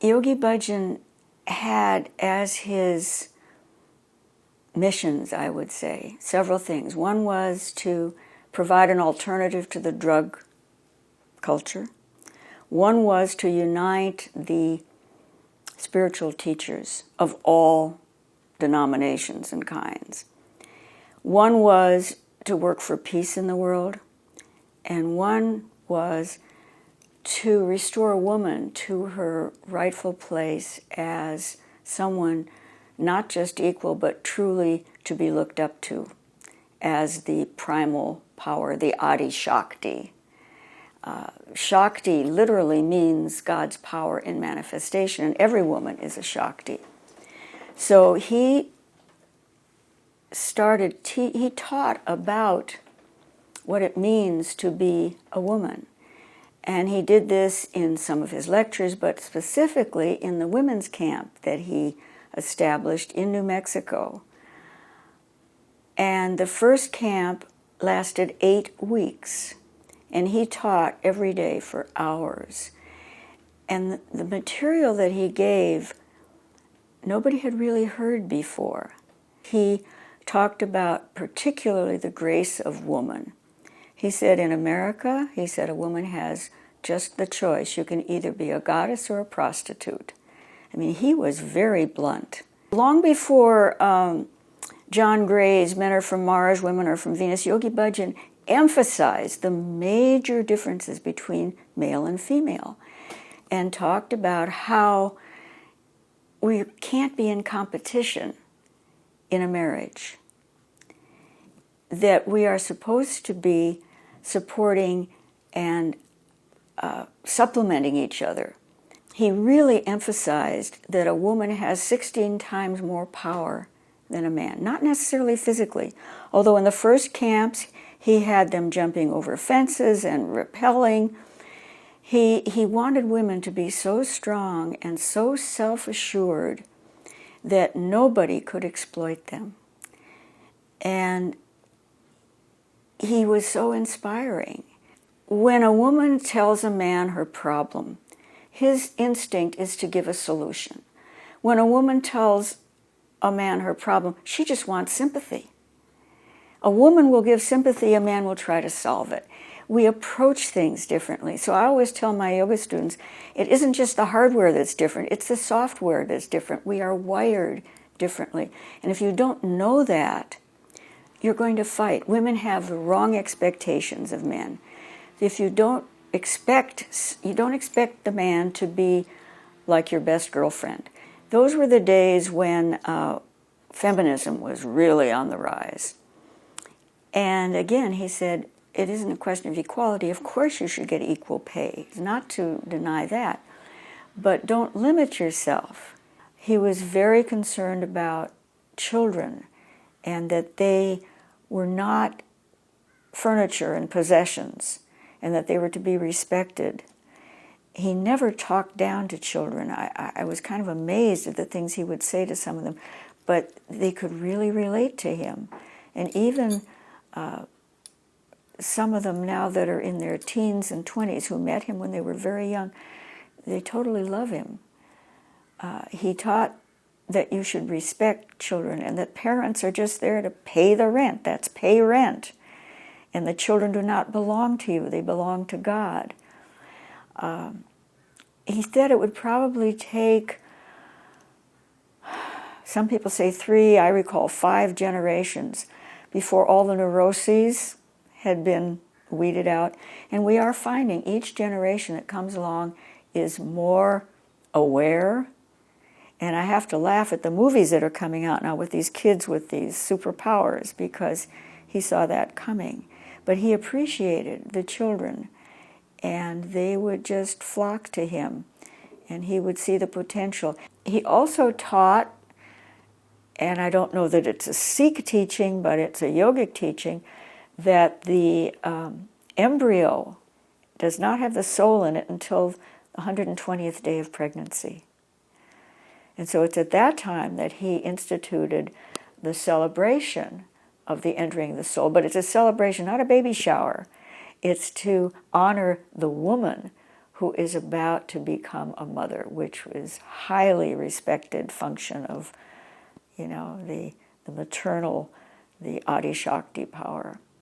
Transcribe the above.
Yogi Bhajan had as his missions, I would say, several things. One was to provide an alternative to the drug culture. One was to unite the spiritual teachers of all denominations and kinds. One was to work for peace in the world, and one was to restore a woman to her rightful place as someone not just equal, but truly to be looked up to as the primal power, the Adi Shakti. Shakti literally means God's power in manifestation, and every woman is a Shakti. So he taught about what it means to be a woman. And he did this in some of his lectures, but specifically in the women's camp that he established in New Mexico. And the first camp lasted 8 weeks, and he taught every day for hours. And the material that he gave, nobody had really heard before. He talked about particularly the grace of woman. He said in America, he said a woman has just the choice. You can either be a goddess or a prostitute. I mean, he was very blunt. Long before John Gray's Men Are From Mars, Women Are From Venus, Yogi Bhajan emphasized the major differences between male and female and talked about how we can't be in competition in a marriage, that we are supposed to be supporting and supplementing each other. He really emphasized that a woman has 16 times more power than a man, not necessarily physically, although in the first camps he had them jumping over fences and rappelling. He wanted women to be so strong and so self-assured that nobody could exploit them. And he was so inspiring. When a woman tells a man her problem, his instinct is to give a solution. When a woman tells a man her problem, she just wants sympathy. A woman will give sympathy, a man will try to solve it. We approach things differently. So I always tell my yoga students, it isn't just the hardware that's different, it's the software that's different. We are wired differently. And if you don't know that, you're going to fight. Women have the wrong expectations of men. If you don't expect the man to be like your best girlfriend. Those were the days when feminism was really on the rise. And again, he said, it isn't a question of equality. Of course you should get equal pay, not to deny that. But don't limit yourself. He was very concerned about children and that they were not furniture and possessions and that they were to be respected. He never talked down to children. I was kind of amazed at the things he would say to some of them, but they could really relate to him. And even some of them now that are in their teens and 20s who met him when they were very young, they totally love him. He taught that you should respect children and that parents are just there to pay the rent. That's pay rent. And the children do not belong to you. They belong to God. He said it would probably take, some people say 3, I recall 5 generations before all the neuroses had been weeded out. And we are finding each generation that comes along is more aware. And I have to laugh at the movies that are coming out now with these kids with these superpowers because he saw that coming. But he appreciated the children, and they would just flock to him, and he would see the potential. He also taught, and I don't know that it's a Sikh teaching, but it's a yogic teaching, that the embryo does not have the soul in it until the 120th day of pregnancy. And so it's at that time that he instituted the celebration of the entering the soul. But it's a celebration, not a baby shower. It's to honor the woman who is about to become a mother, which is highly respected function of, the maternal, the Adi Shakti power.